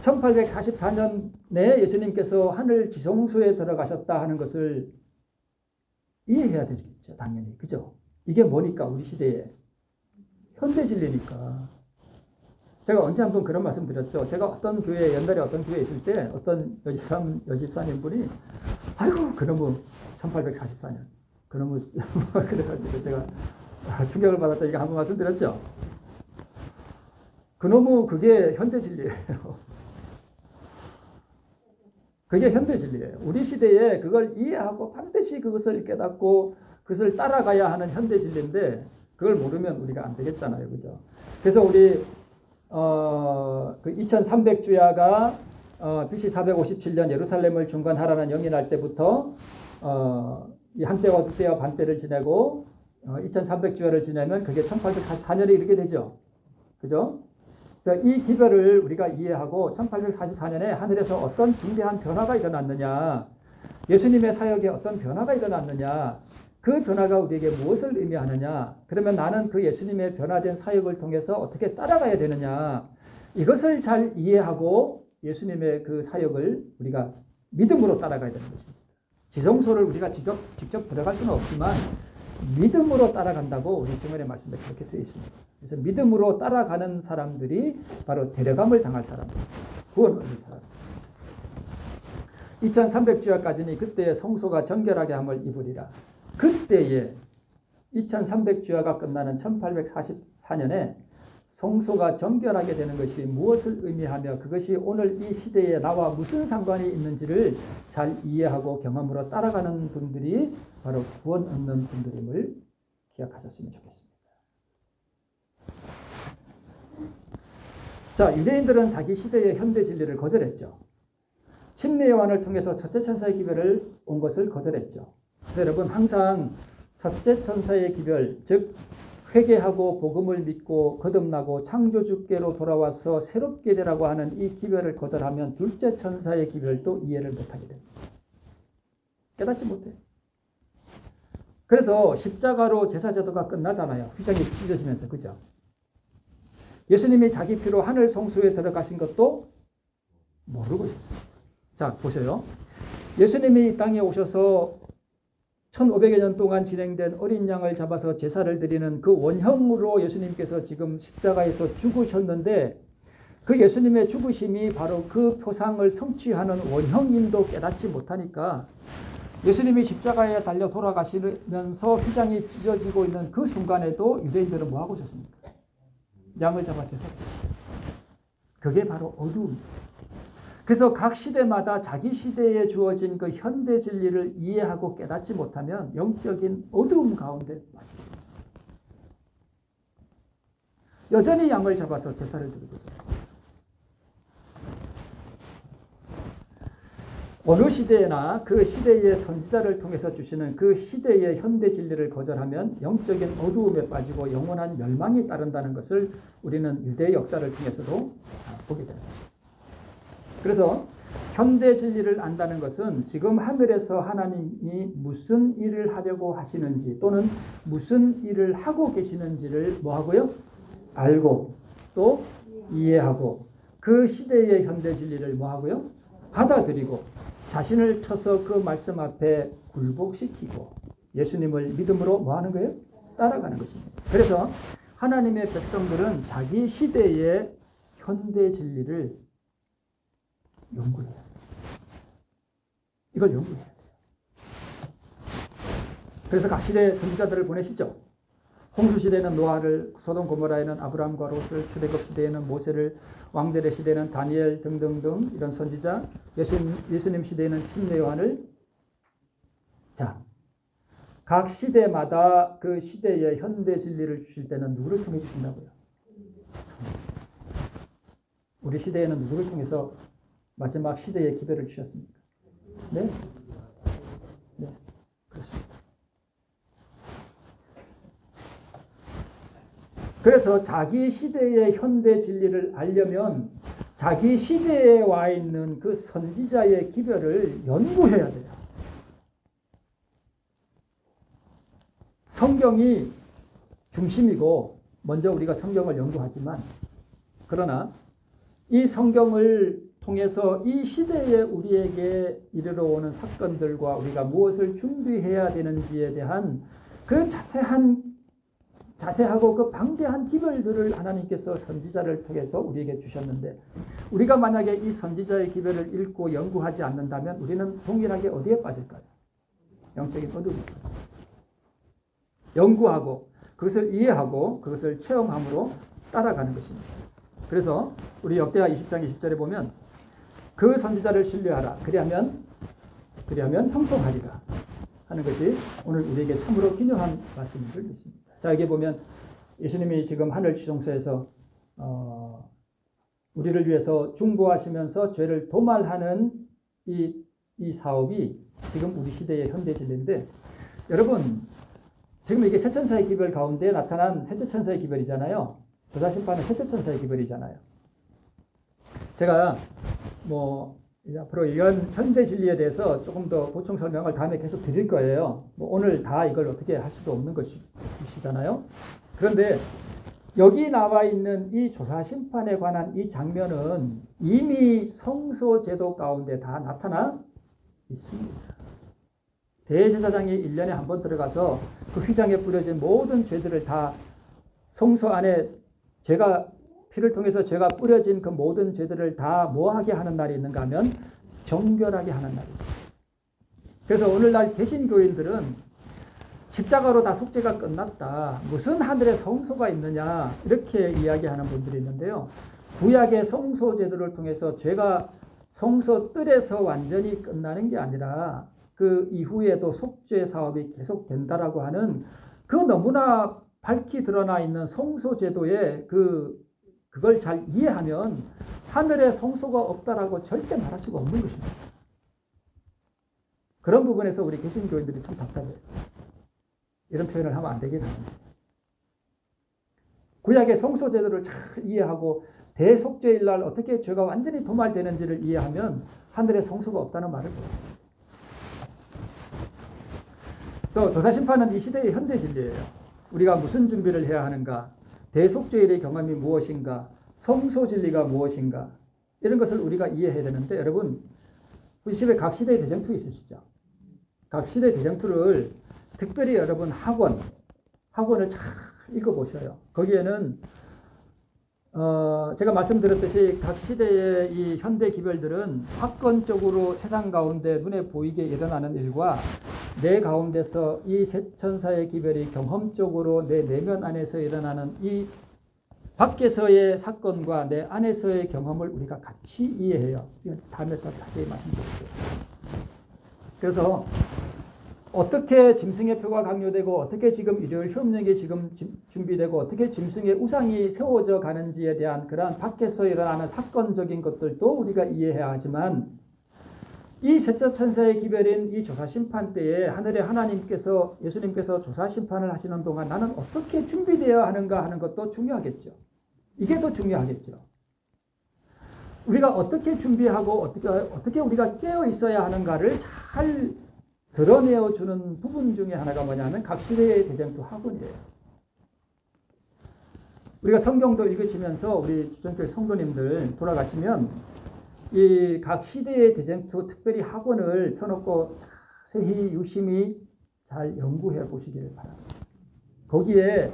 1844년에 예수님께서 하늘 지성소에 들어가셨다 하는 것을 이해해야 되겠죠. 되겠죠. 당연히. 그죠? 이게 뭐니까 우리 시대에 현대 진리니까. 제가 언제 한번 그런 말씀 드렸죠. 제가 어떤 교회 옛날에 어떤 교회에 있을 때 어떤 여집사님 분이 아이고 그놈의 1844년 그놈의 그래가지고 제가 충격을 받았다 이거 한번 말씀드렸죠. 그놈의 그게 현대 진리예요. 그게 현대 진리예요. 우리 시대에 그걸 이해하고 반드시 그것을 깨닫고 그것을 따라가야 하는 현대 진리인데 그걸 모르면 우리가 안 되겠잖아요. 그죠? 그래서 우리 그 2300주야가 BC 457년 예루살렘을 중건하라는 영이 날 때부터 이 한때와 두때와 반때를 지내고 2300주야를 지내면 그게 1844년에 이르게 되죠. 그죠? 그래서 이 기별을 우리가 이해하고 1844년에 하늘에서 어떤 중대한 변화가 일어났느냐, 예수님의 사역에 어떤 변화가 일어났느냐, 그 변화가 우리에게 무엇을 의미하느냐, 그러면 나는 그 예수님의 변화된 사역을 통해서 어떻게 따라가야 되느냐, 이것을 잘 이해하고 예수님의 그 사역을 우리가 믿음으로 따라가야 되는 것입니다. 지성소를 우리가 직접 들어갈 수는 없지만 믿음으로 따라간다고 우리经文의 말씀에 그렇게 되어 있습니다. 그래서 믿음으로 따라가는 사람들이 바로 데려감을 당할 사람들, 구원을 얻을 사람. 2300주야까지는 그때의 성소가 정결하게 함을 입으리라. 그때에 2300주야가 끝나는 1844년에 성소가 정결하게 되는 것이 무엇을 의미하며 그것이 오늘 이 시대에 나와 무슨 상관이 있는지를 잘 이해하고 경험으로 따라가는 분들이 바로 구원 얻는 분들임을 기억하셨으면 좋겠습니다. 자, 유대인들은 자기 시대의 현대 진리를 거절했죠. 침례 요한을 통해서 첫째 천사의 기별을 온 것을 거절했죠. 그래서 여러분 항상 첫째 천사의 기별, 즉 회개하고 복음을 믿고 거듭나고 창조주께로 돌아와서 새롭게 되라고 하는 이 기별을 거절하면 둘째 천사의 기별도 이해를 못하게 됩니다. 깨닫지 못해요. 그래서 십자가로 제사제도가 끝나잖아요. 휘장이 찢어지면서. 그죠? 예수님이 자기 피로 하늘 성소에 들어가신 것도 모르고 있었어요. 자, 보세요. 예수님이 이 땅에 오셔서 1500여 년 동안 진행된 어린 양을 잡아서 제사를 드리는 그 원형으로 예수님께서 지금 십자가에서 죽으셨는데 그 예수님의 죽으심이 바로 그 표상을 성취하는 원형임도 깨닫지 못하니까 예수님이 십자가에 달려 돌아가시면서 휘장이 찢어지고 있는 그 순간에도 유대인들은 뭐하고 있었습니까? 양을 잡아 제사 드렸어요. 그게 바로 어두움입니다. 그래서 각 시대마다 자기 시대에 주어진 그 현대 진리를 이해하고 깨닫지 못하면 영적인 어두움 가운데 빠집니다. 여전히 양을 잡아서 제사를 드리고 있습니다. 어느 시대나 그 시대의 선지자를 통해서 주시는 그 시대의 현대 진리를 거절하면 영적인 어두움에 빠지고 영원한 멸망이 따른다는 것을 우리는 유대의 역사를 통해서도 보게 됩니다. 그래서 현대 진리를 안다는 것은 지금 하늘에서 하나님이 무슨 일을 하려고 하시는지 또는 무슨 일을 하고 계시는지를 뭐하고요? 알고 또 이해하고 그 시대의 현대 진리를 뭐하고요? 받아들이고 자신을 쳐서 그 말씀 앞에 굴복시키고 예수님을 믿음으로 뭐하는 거예요? 따라가는 것입니다. 그래서 하나님의 백성들은 자기 시대의 현대 진리를 연구해야 돼요. 이걸 연구해야 돼요. 그래서 각 시대의 선지자들을 보내시죠. 홍수시대에는 노아를, 소돔 고모라에는 아브라함과 롯을, 출애굽 시대에는 모세를, 왕들의 시대에는 다니엘 등등등 이런 선지자, 예수님 시대에는 침례 요한을. 자, 각 시대마다 그 시대의 현대 진리를 주실 때는 누구를 통해 주신다고요? 우리 시대에는 누구를 통해서 마지막 시대의 기별을 주셨습니까? 네? 네, 그렇습니다. 그래서 자기 시대의 현대 진리를 알려면 자기 시대에 와 있는 그 선지자의 기별을 연구해야 돼요. 성경이 중심이고 먼저 우리가 성경을 연구하지만 그러나 이 성경을 통해서 이 시대에 우리에게 이르러 오는 사건들과 우리가 무엇을 준비해야 되는지에 대한 그 자세하고 그 방대한 기별들을 하나님께서 선지자를 통해서 우리에게 주셨는데, 우리가 만약에 이 선지자의 기별을 읽고 연구하지 않는다면 우리는 동일하게 어디에 빠질까요? 영적인 어둠에 빠져요. 연구하고 그것을 이해하고 그것을 체험함으로 따라가는 것입니다. 그래서 우리 역대하 20장 20절에 보면 그 선지자를 신뢰하라. 그리하면 형통하리라 하는 것이 오늘 우리에게 참으로 기묘한 말씀을 믿습니다. 자, 여기 보면 예수님이 지금 하늘 지성소에서 우리를 위해서 중보하시면서 죄를 도말하는 이 사업이 지금 우리 시대의 현대 진리인데, 여러분 지금 이게 셋천사의 기별 가운데 나타난 셋째 천사의 기별이잖아요. 조사심판은 셋째 천사의 기별이잖아요. 제가 앞으로 이런 현대 진리에 대해서 조금 더 보충 설명을 다음에 계속 드릴 거예요. 오늘 다 이걸 어떻게 할 수도 없는 것이잖아요. 그런데 여기 나와 있는 이 조사 심판에 관한 이 장면은 이미 성소 제도 가운데 다 나타나 있습니다. 대제사장이 1년에 한 번 들어가서 그 휘장에 뿌려진 모든 죄들을 다 성소 안에 피를 통해서 죄가 뿌려진 그 모든 죄들을 다 뭐하게 하는 날이 있는가 하면 정결하게 하는 날이죠. 그래서 오늘날 개신교인들은 십자가로 다 속죄가 끝났다, 무슨 하늘에 성소가 있느냐, 이렇게 이야기하는 분들이 있는데요. 구약의 성소 제도를 통해서 죄가 성소 뜰에서 완전히 끝나는 게 아니라 그 이후에도 속죄 사업이 계속된다라고 하는 그 너무나 밝히 드러나 있는 성소 제도의 그걸 잘 이해하면 하늘에 성소가 없다라고 절대 말할 수가 없는 것입니다. 그런 부분에서 우리 개신교인들이 참 답답해요. 이런 표현을 하면 안 되긴 합니다. 구약의 성소 제도를 잘 이해하고 대속죄일 날 어떻게 죄가 완전히 도말되는지를 이해하면 하늘에 성소가 없다는 말을 보여요. 또 조사심판은 이 시대의 현대 진리예요. 우리가 무슨 준비를 해야 하는가, 대속죄일의 경험이 무엇인가, 성소 진리가 무엇인가, 이런 것을 우리가 이해해야 되는데, 여러분 우리 집에 각 시대의 대쟁투 있으시죠? 각 시대의 대쟁투를 특별히 여러분 학원을 잘 읽어보셔요. 거기에는 제가 말씀드렸듯이 각 시대의 이 현대 기별들은 사건적으로 세상 가운데 눈에 보이게 일어나는 일과 내 가운데서 이 셋천사의 기별이 경험적으로 내 내면 안에서 일어나는 이 밖에서의 사건과 내 안에서의 경험을 우리가 같이 이해해요. 다음에 또 자세히 말씀드릴게요. 그래서 어떻게 짐승의 표가 강요되고 어떻게 지금 일요일 협력이 지금 준비되고 어떻게 짐승의 우상이 세워져 가는지에 대한 그러한 밖에서 일어나는 사건적인 것들도 우리가 이해해야 하지만, 이 셋째 천사의 기별인 이 조사심판 때에 하늘의 하나님께서, 예수님께서 조사심판을 하시는 동안 나는 어떻게 준비되어야 하는가 하는 것도 중요하겠죠. 이게 더 중요하겠죠. 우리가 어떻게 준비하고 어떻게 우리가 깨어 있어야 하는가를 잘 드러내어 주는 부분 중에 하나가 뭐냐면 각 시대의 대쟁투 학원이에요. 우리가 성경도 읽으시면서 우리 주전교회 성도님들 돌아가시면 이 각 시대의 대쟁투 특별히 학원을 펴놓고 자세히 유심히 잘 연구해 보시길 바랍니다. 거기에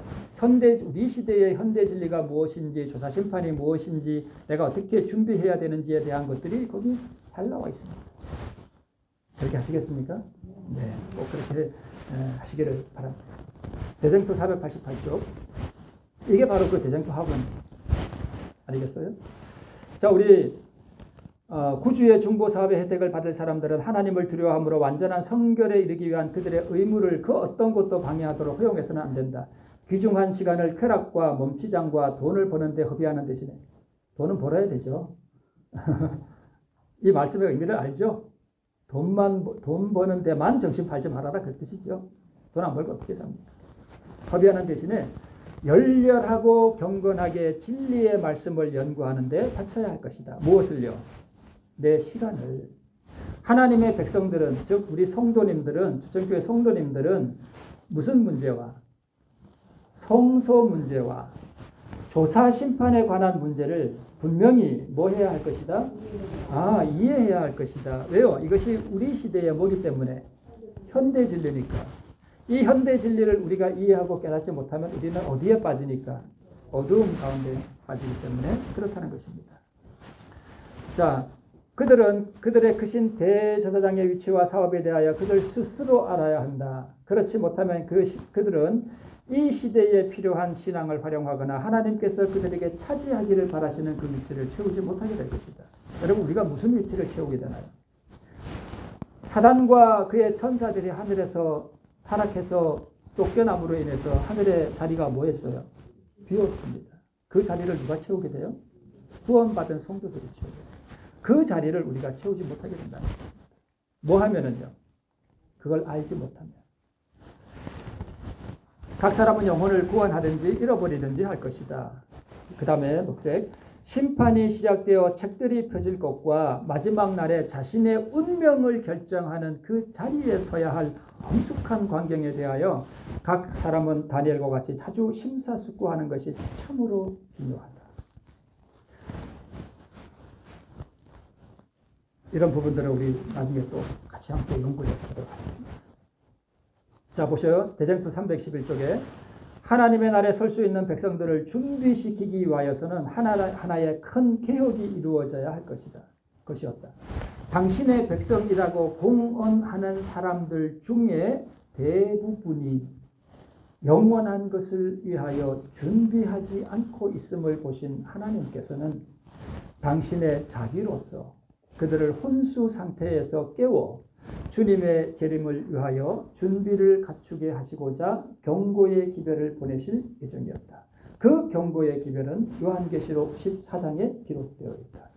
우리 시대의 현대 진리가 무엇인지, 조사심판이 무엇인지, 내가 어떻게 준비해야 되는지에 대한 것들이 거기 잘 나와 있습니다. 그렇게 하시겠습니까? 네, 꼭 그렇게 하시기를 바랍니다. 대쟁투 488쪽. 이게 바로 그 대쟁투 학원. 알겠어요? 자, 우리 구주의 중보 사업의 혜택을 받을 사람들은 하나님을 두려워함으로 완전한 성결에 이르기 위한 그들의 의무를 그 어떤 것도 방해하도록 허용해서는 안 된다. 귀중한 시간을 쾌락과 몸치장과 돈을 버는데 허비하는 대신에, 돈은 벌어야 되죠. 이 말씀의 의미를 알죠? 돈 버는 데만 정신 팔지 말아라, 그 뜻이죠. 돈 안 벌고 어떻게 삽니까? 허비하는 대신에 열렬하고 경건하게 진리의 말씀을 연구하는 데 바쳐야 할 것이다. 무엇을요? 내 시간을. 하나님의 백성들은, 즉 우리 성도님들은, 주전교회 성도님들은 무슨 문제와 성소 문제와 조사 심판에 관한 문제를 분명히 뭐 해야 할 것이다? 이해해야 할 것이다. 왜요? 이것이 우리 시대의 뭐기 때문에? 현대 진리니까. 이 현대 진리를 우리가 이해하고 깨닫지 못하면 우리는 어디에 빠지니까? 어두움 가운데 빠지기 때문에 그렇다는 것입니다. 자, 그들은 그들의 크신 대제사장의 위치와 사업에 대하여 그들 스스로 알아야 한다. 그렇지 못하면 그들은 이 시대에 필요한 신앙을 활용하거나 하나님께서 그들에게 차지하기를 바라시는 그 위치를 채우지 못하게 될 것이다. 여러분, 우리가 무슨 위치를 채우게 되나요? 사단과 그의 천사들이 하늘에서 타락해서 쫓겨남으로 인해서 하늘의 자리가 뭐였어요? 비었습니다. 그 자리를 누가 채우게 돼요? 구원받은 성도들이 채우게 돼요. 그 자리를 우리가 채우지 못하게 된다는 겁니다. 뭐 하면은요? 그걸 알지 못하면. 각 사람은 영혼을 구원하든지 잃어버리든지 할 것이다. 그 다음에 녹색. 심판이 시작되어 책들이 펴질 것과 마지막 날에 자신의 운명을 결정하는 그 자리에 서야 할 엄숙한 광경에 대하여 각 사람은 다니엘과 같이 자주 심사숙고하는 것이 참으로 중요하다. 이런 부분들을 우리 나중에 또 같이 함께 연구해 보도록 하겠습니다. 자, 보셔요. 대쟁투 311쪽에 하나님의 날에 설 수 있는 백성들을 준비시키기 위하여서는 하나의 큰 개혁이 이루어져야 할 것이었다. 당신의 백성이라고 공언하는 사람들 중에 대부분이 영원한 것을 위하여 준비하지 않고 있음을 보신 하나님께서는 당신의 자비로서 그들을 혼수 상태에서 깨워 주님의 재림을 위하여 준비를 갖추게 하시고자 경고의 기별을 보내실 예정이었다. 그 경고의 기별은 요한계시록 14장에 기록되어 있다.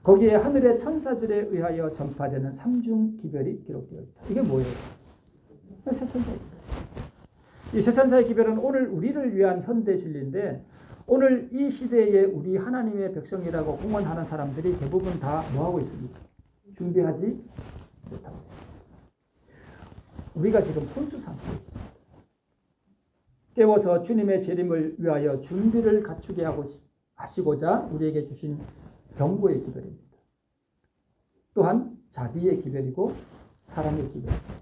거기에 하늘의 천사들에 의하여 전파되는 삼중 기별이 기록되어 있다. 이게 뭐예요? 세천사의 기별. 이 세천사의 기별은 오늘 우리를 위한 현대 진리인데 오늘 이 시대에 우리 하나님의 백성이라고 공언하는 사람들이 대부분 다 뭐하고 있습니까? 준비하지 못하고 있습니다. 우리가 지금 혼수 상태에 있습니다. 깨워서 주님의 재림을 위하여 준비를 갖추게 하시고자 우리에게 주신 경고의 기별입니다. 또한 자비의 기별이고 사랑의 기별입니다.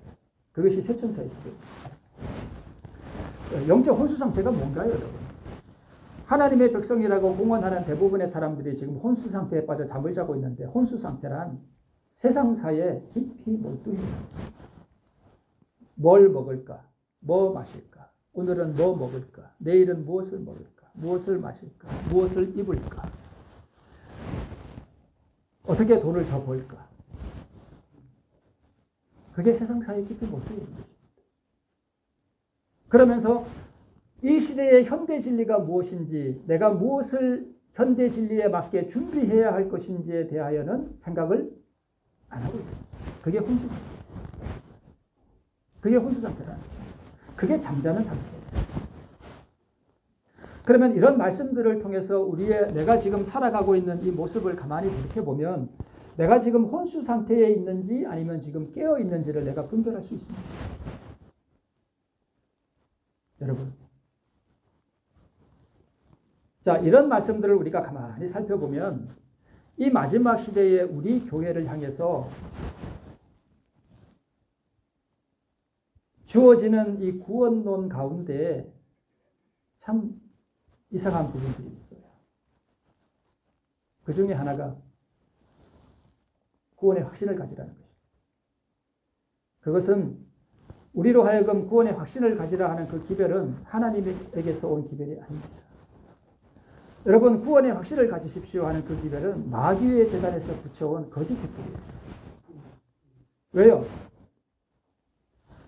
그것이 세천사의 기별입니다. 영적 혼수 상태가 뭔가요, 여러분? 하나님의 백성이라고 공언하는 대부분의 사람들이 지금 혼수 상태에 빠져 잠을 자고 있는데 혼수 상태란 세상사에 깊이 몰두해 뭘 먹을까? 뭐 마실까? 오늘은 뭐 먹을까? 내일은 무엇을 먹을까? 무엇을 마실까? 무엇을 입을까? 어떻게 돈을 더 벌까? 그게 세상사에 깊이 몰두해 있는 것입니다. 그러면서 이 시대의 현대 진리가 무엇인지, 내가 무엇을 현대 진리에 맞게 준비해야 할 것인지에 대하여는 생각을 안 하고 있습니다. 그게 혼수 상태. 그게 혼수 상태라는 거예요. 그게 잠자는 상태예요. 그러면 이런 말씀들을 통해서 내가 지금 살아가고 있는 이 모습을 가만히 돌이켜보면 내가 지금 혼수 상태에 있는지 아니면 지금 깨어 있는지를 내가 분별할 수 있습니다. 여러분. 자, 이런 말씀들을 우리가 가만히 살펴보면 이 마지막 시대에 우리 교회를 향해서 주어지는 이 구원론 가운데 참 이상한 부분들이 있어요. 그 중에 하나가 구원의 확신을 가지라는 것입니다. 그것은 우리로 하여금 구원의 확신을 가지라 하는 그 기별은 하나님에게서 온 기별이 아닙니다. 여러분, 구원의 확신을 가지십시오 하는 그 기별은 마귀의 재단에서 붙여온 거짓 기별이에요. 왜요?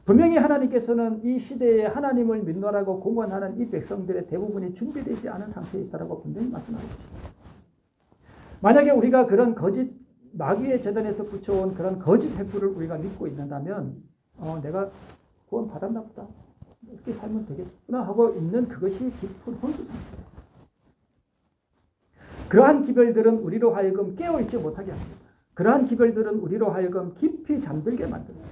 분명히 하나님께서는 이 시대에 하나님을 믿노라고 공언하는 이 백성들의 대부분이 준비되지 않은 상태에 있다고 분명히 말씀하고 있습니다. 만약에 우리가 그런 거짓 마귀의 재단에서 붙여온 그런 거짓 횃불을 우리가 믿고 있는다면 내가 구원 받았나 보다. 이렇게 살면 되겠구나 하고 있는 그것이 깊은 혼수 상태예요. 그러한 기별들은 우리로 하여금 깨어있지 못하게 합니다. 그러한 기별들은 우리로 하여금 깊이 잠들게 만듭니다.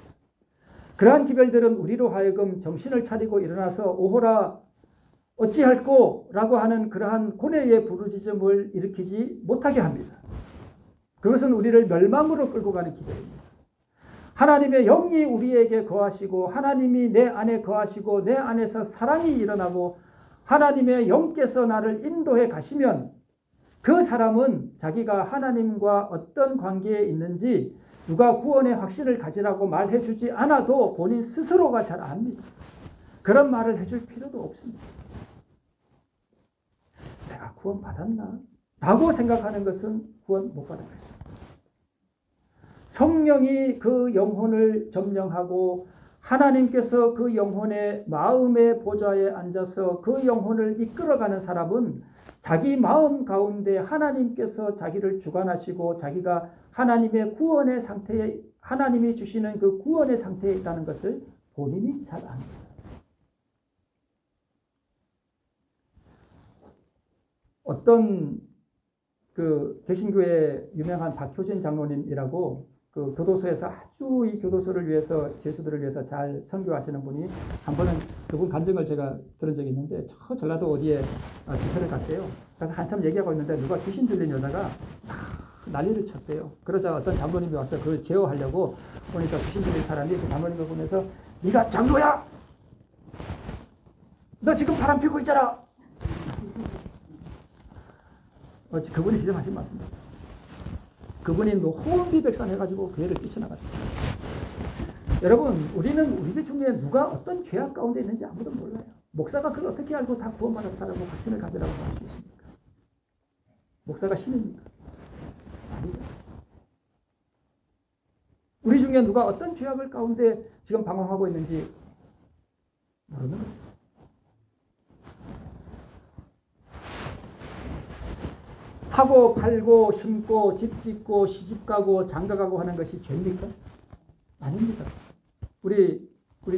그러한 기별들은 우리로 하여금 정신을 차리고 일어나서 오호라 어찌할꼬 라고 하는 그러한 고뇌의 부르짖음을 일으키지 못하게 합니다. 그것은 우리를 멸망으로 끌고 가는 기별입니다. 하나님의 영이 우리에게 거하시고 하나님이 내 안에 거하시고 내 안에서 사랑이 일어나고 하나님의 영께서 나를 인도해 가시면 그 사람은 자기가 하나님과 어떤 관계에 있는지 누가 구원의 확신을 가지라고 말해 주지 않아도 본인 스스로가 잘 압니다. 그런 말을 해줄 필요도 없습니다. 내가 구원 받았나? 라고 생각하는 것은 구원 못 받은 거죠. 성령이 그 영혼을 점령하고 하나님께서 그 영혼의 마음의 보좌에 앉아서 그 영혼을 이끌어가는 사람은 자기 마음 가운데 하나님께서 자기를 주관하시고 자기가 하나님의 구원의 상태에 하나님이 주시는 그 구원의 상태에 있다는 것을 본인이 잘 압니다. 어떤 그 개신교의 유명한 박효진 장로님이라고 그 교도소에서 아주 이 교도소를 위해서 제수들을 위해서 잘 선교하시는 분이 한 번은 그분 간증을 제가 들은 적이 있는데 저 전라도 어디에 집회를 갔대요. 그래서 한참 얘기하고 있는데 누가 귀신 들린 여자가 난리를 쳤대요. 그러자 어떤 장로님이 와서 그걸 제어하려고 보니까 귀신 들린 사람이 그 장로님을 보면서 네가 장로야? 너 지금 바람 피고 있잖아. 그분이 지정하신 말씀입니다. 그분이 호언비백산 해가지고 그 애를 뛰쳐나갔다. 여러분, 우리는 우리들 중에 누가 어떤 죄악 가운데 있는지 아무도 몰라요. 목사가 그걸 어떻게 알고 다 구원받았다라고 확신을 가지라고 할 수 있습니까? 목사가 신입니까? 아니죠. 우리 중에 누가 어떤 죄악을 가운데 지금 방황하고 있는지 모르는 거죠. 사고, 팔고, 심고, 집 짓고, 시집 가고, 장가 가고 하는 것이 죄입니까? 아닙니다. 우리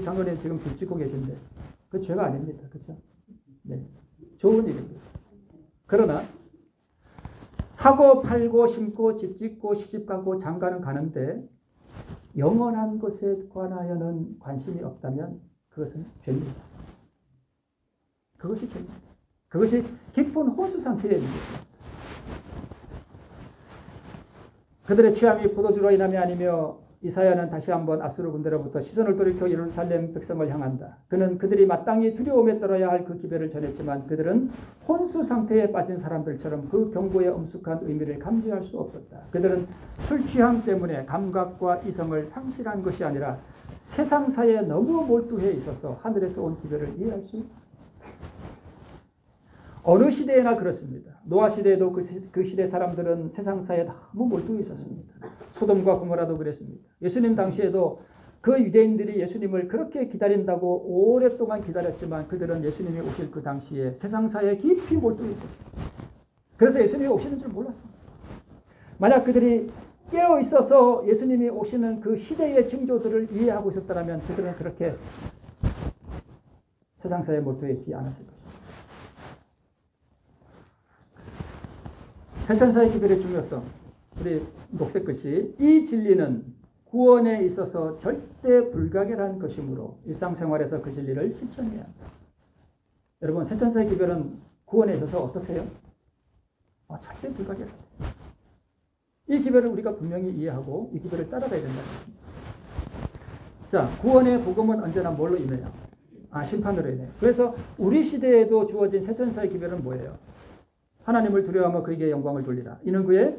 장로님 지금 집 짓고 계신데, 그 죄가 아닙니다. 그렇죠? 네. 좋은 일입니다. 그러나, 사고, 팔고, 심고, 집 짓고, 시집 가고, 장가는 가는데, 영원한 것에 관하여는 관심이 없다면, 그것은 죄입니다. 그것이 죄입니다. 그것이 깊은 혼수 상태에 있는 것입니다. 그들의 취함이 포도주로 인함이 아니며 이사야는 다시 한번 아수르 군대로부터 시선을 돌이켜 예루살렘 백성을 향한다. 그는 그들이 마땅히 두려움에 떨어야 할 그 기별을 전했지만 그들은 혼수 상태에 빠진 사람들처럼 그 경고의 엄숙한 의미를 감지할 수 없었다. 그들은 술 취함 때문에 감각과 이성을 상실한 것이 아니라 세상사에 너무 몰두해 있어서 하늘에서 온 기별을 이해할 수 없다. 어느 시대에나 그렇습니다. 노아 시대에도 그 시대 사람들은 세상사에 너무 몰두해 있었습니다. 소돔과 고모라도 그랬습니다. 예수님 당시에도 그 유대인들이 예수님을 그렇게 기다린다고 오랫동안 기다렸지만 그들은 예수님이 오실 그 당시에 세상사에 깊이 몰두해 있었습니다. 그래서 예수님이 오시는 줄 몰랐습니다. 만약 그들이 깨어 있어서 예수님이 오시는 그 시대의 징조들을 이해하고 있었다면 그들은 그렇게 세상사에 몰두해 있지 않았을 것입니다. 세상사의 기별의 중요성, 우리 녹색 글씨, 이 진리는 구원에 있어서 절대 불가결한 것이므로 일상생활에서 그 진리를 실천해야 합니다. 여러분, 세천사의 기별은 구원에 있어서 어떻게 해요? 절대 불가결합니다. 이 기별을 우리가 분명히 이해하고 이 기별을 따라가야 된다는 것입니다. 자, 구원의 복음은 언제나 뭘로 임해요? 심판으로 인해요. 그래서 우리 시대에도 주어진 세천사의 기별은 뭐예요? 하나님을 두려워하며 그에게 영광을 돌리라. 이는 그의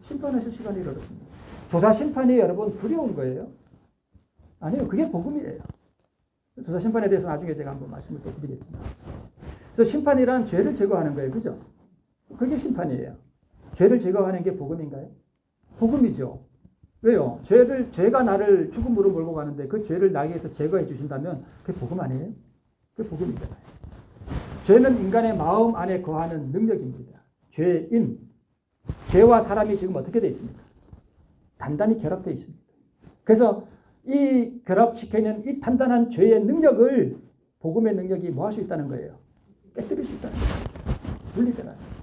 심판하실 시간이 이르렀습니다. 조사 심판이 여러분 두려운 거예요? 아니요. 그게 복음이에요. 조사 심판에 대해서 나중에 제가 한번 말씀을 또 드리겠지만. 그래서 심판이란 죄를 제거하는 거예요. 그죠? 그게 심판이에요. 죄를 제거하는 게 복음인가요? 복음이죠. 왜요? 죄가 나를 죽음으로 몰고 가는데 그 죄를 나에게서 제거해 주신다면 그게 복음 아니에요? 그게 복음이잖아요. 죄는 인간의 마음 안에 거하는 능력입니다. 죄와 사람이 지금 어떻게 되어 있습니까? 단단히 결합되어 있습니다. 그래서 이 결합시키는 이 단단한 죄의 능력을 복음의 능력이 뭐 할 수 있다는 거예요? 깨뜨릴 수 있다는 거예요. 분리되라는 거예요.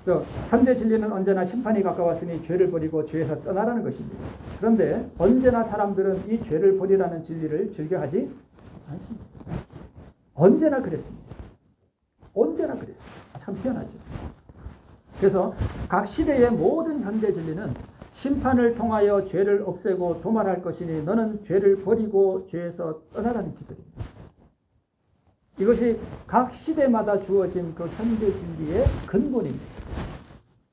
그래서 현대 진리는 언제나 심판이 가까웠으니 죄를 버리고 죄에서 떠나라는 것입니다. 그런데 언제나 사람들은 이 죄를 버리라는 진리를 즐겨하지 않습니다. 언제나 그랬습니다. 언제나 그랬습니다. 참 희한하죠. 그래서 각 시대의 모든 현대 진리는 심판을 통하여 죄를 없애고 도말할 것이니 너는 죄를 버리고 죄에서 떠나라는 기도입니다. 이것이 각 시대마다 주어진 그 현대 진리의 근본입니다.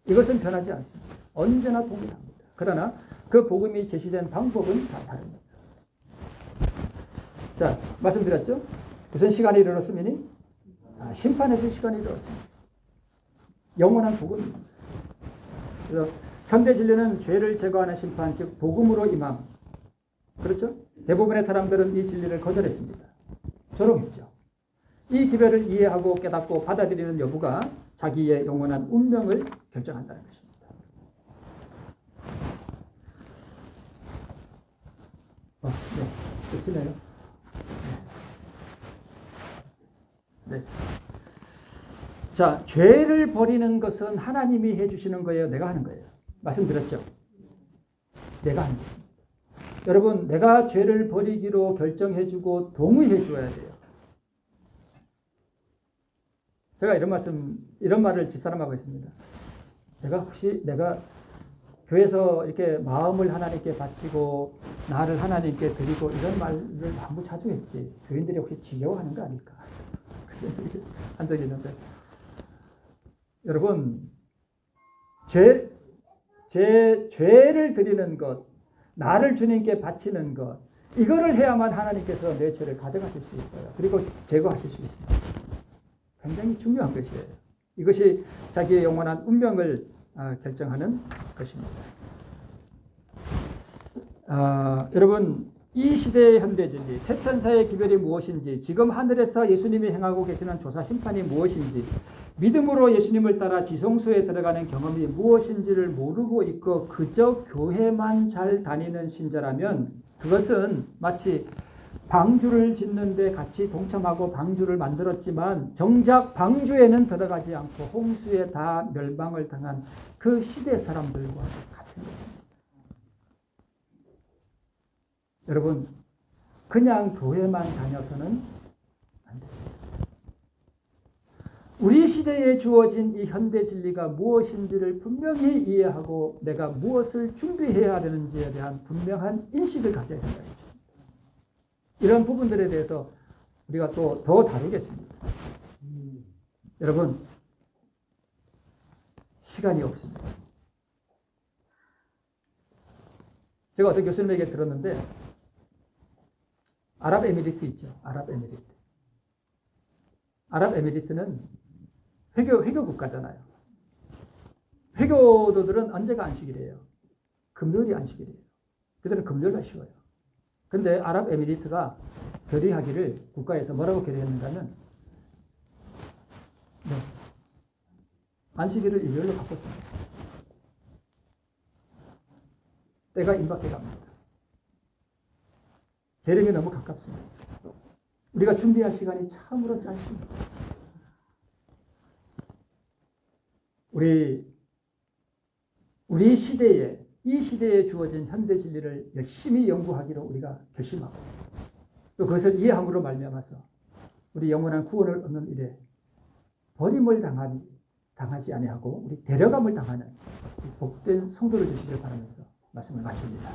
이것은 변하지 않습니다. 언제나 동일합니다. 그러나 그 복음이 제시된 방법은 다 다릅니다. 자, 말씀드렸죠? 무슨 시간이 이르렀으니? 심판에서 시간이 이르렀습니다. 영원한 복음입니다. 그래서 현대 진리는 죄를 제거하는 심판, 즉 복음으로 임함. 그렇죠? 대부분의 사람들은 이 진리를 거절했습니다. 조롱했죠. 이 기별을 이해하고 깨닫고 받아들이는 여부가 자기의 영원한 운명을 결정한다는 것입니다. 네, 끝이네요. 네. 자, 죄를 버리는 것은 하나님이 해주시는 거예요? 내가 하는 거예요? 말씀드렸죠? 내가 하는 거예요. 여러분, 내가 죄를 버리기로 결정해주고 동의해 줘야 돼요. 제가 이런 말을 집사람하고 있습니다. 내가 교회에서 이렇게 마음을 하나님께 바치고 나를 하나님께 드리고 이런 말을 너무 자주 했지. 교인들이 혹시 지겨워하는 거 아닐까? 한 적이 있는데. 여러분, 죄를 드리는 것, 나를 주님께 바치는 것, 이거를 해야만 하나님께서 내 죄를 가져가실 수 있어요. 그리고 제거하실 수 있습니다. 굉장히 중요한 것이에요. 이것이 자기의 영원한 운명을 결정하는 것입니다. 여러분, 이 시대의 현대 진리, 새 천사의 기별이 무엇인지, 지금 하늘에서 예수님이 행하고 계시는 조사 심판이 무엇인지, 믿음으로 예수님을 따라 지성소에 들어가는 경험이 무엇인지를 모르고 있고 그저 교회만 잘 다니는 신자라면 그것은 마치 방주를 짓는데 같이 동참하고 방주를 만들었지만 정작 방주에는 들어가지 않고 홍수에 다 멸망을 당한 그 시대 사람들과 같은 것입니다. 여러분, 그냥 교회만 다녀서는 안 됩니다. 우리 시대에 주어진 이 현대 진리가 무엇인지를 분명히 이해하고 내가 무엇을 준비해야 되는지에 대한 분명한 인식을 가져야 된다는 것입니다. 이런 부분들에 대해서 우리가 또 더 다루겠습니다. 여러분, 시간이 없습니다. 제가 어떤 교수님에게 들었는데 아랍에미리트 있죠. 아랍에미리트. 아랍에미리트는 회교 국가잖아요. 회교도들은 언제가 안식일이에요? 금요일이 안식일이에요. 그들은 금요일날 쉬어요. 근데 아랍에미리트가 결의하기를 국가에서 뭐라고 결의했는가 하면 안식일을 일요일로 바꿨습니다. 때가 임박해 갑니다. 재림이 너무 가깝습니다. 우리가 준비할 시간이 참으로 짧습니다. 우리 시대에 이 시대에 주어진 현대 진리를 열심히 연구하기로 우리가 결심하고 또 그것을 이해함으로 말미암아서 우리 영원한 구원을 얻는 일에 버림을 당하지 아니하고 우리 데려감을 당하는 복된 성도를 주시길 바라면서 말씀을 마칩니다.